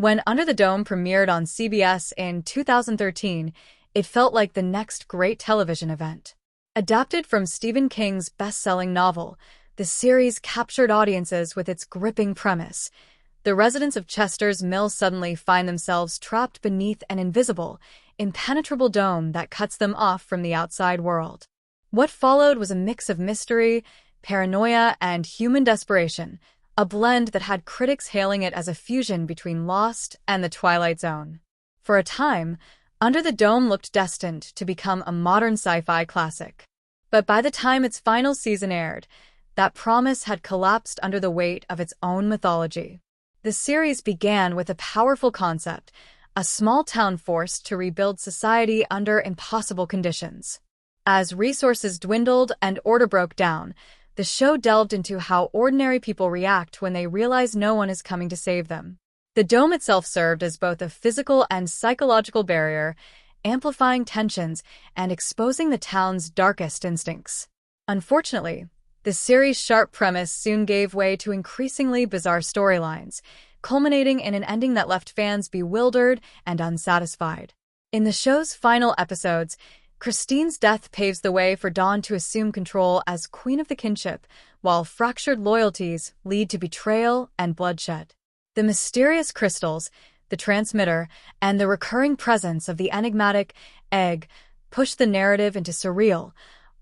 When Under the Dome premiered on CBS in 2013, it felt like the next great television event. Adapted from Stephen King's best-selling novel, the series captured audiences with its gripping premise. The residents of Chester's Mill suddenly find themselves trapped beneath an invisible, impenetrable dome that cuts them off from the outside world. What followed was a mix of mystery, paranoia, and human desperation, a blend that had critics hailing it as a fusion between Lost and The Twilight Zone. For a time, Under the Dome looked destined to become a modern sci-fi classic. But by the time its final season aired, that promise had collapsed under the weight of its own mythology. The series began with a powerful concept, a small town forced to rebuild society under impossible conditions. As resources dwindled and order broke down, the show delved into how ordinary people react when they realize no one is coming to save them. The dome itself served as both a physical and psychological barrier, amplifying tensions and exposing the town's darkest instincts. Unfortunately, the series' sharp premise soon gave way to increasingly bizarre storylines, culminating in an ending that left fans bewildered and unsatisfied. In the show's final episodes, Christine's death paves the way for Dawn to assume control as Queen of the Kinship, while fractured loyalties lead to betrayal and bloodshed. The mysterious crystals, the transmitter, and the recurring presence of the enigmatic egg push the narrative into surreal,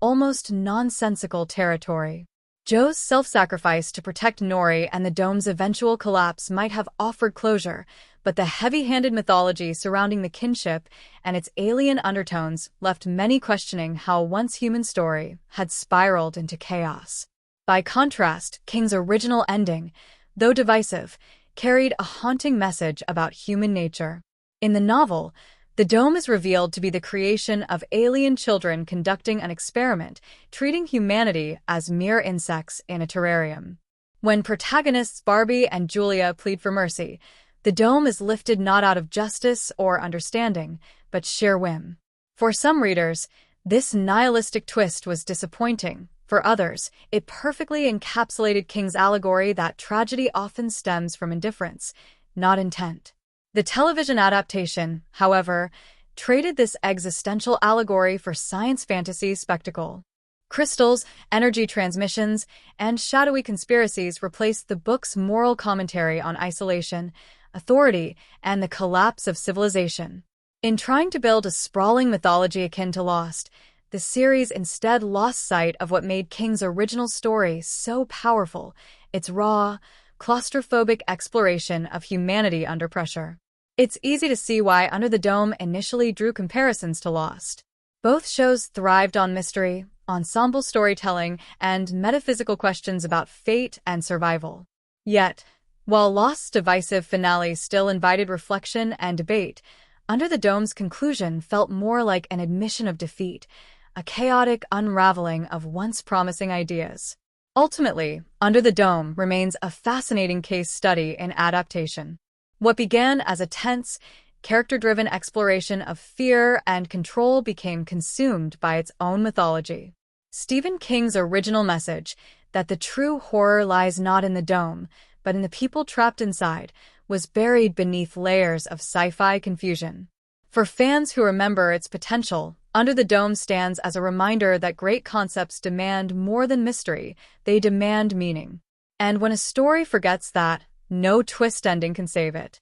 almost nonsensical territory. Joe's self-sacrifice to protect Nori and the dome's eventual collapse might have offered closure, but the heavy-handed mythology surrounding the kinship and its alien undertones left many questioning how a once-human story had spiraled into chaos. By contrast, King's original ending, though divisive, carried a haunting message about human nature. In the novel, the dome is revealed to be the creation of alien children conducting an experiment, treating humanity as mere insects in a terrarium. When protagonists Barbie and Julia plead for mercy, the dome is lifted not out of justice or understanding, but sheer whim. For some readers, this nihilistic twist was disappointing. For others, it perfectly encapsulated King's allegory that tragedy often stems from indifference, not intent. The television adaptation, however, traded this existential allegory for science fantasy spectacle. Crystals, energy transmissions, and shadowy conspiracies replaced the book's moral commentary on isolation, authority, and the collapse of civilization. In trying to build a sprawling mythology akin to Lost, the series instead lost sight of what made King's original story so powerful, its raw, claustrophobic exploration of humanity under pressure. It's easy to see why Under the Dome initially drew comparisons to Lost. Both shows thrived on mystery, ensemble storytelling, and metaphysical questions about fate and survival. Yet, while Lost's divisive finale still invited reflection and debate, Under the Dome's conclusion felt more like an admission of defeat, a chaotic unraveling of once promising ideas. Ultimately, Under the Dome remains a fascinating case study in adaptation. What began as a tense, character-driven exploration of fear and control became consumed by its own mythology. Stephen King's original message, that the true horror lies not in the dome, but in the people trapped inside, was buried beneath layers of sci-fi confusion. For fans who remember its potential, Under the Dome stands as a reminder that great concepts demand more than mystery, they demand meaning. And when a story forgets that, no twist ending can save it.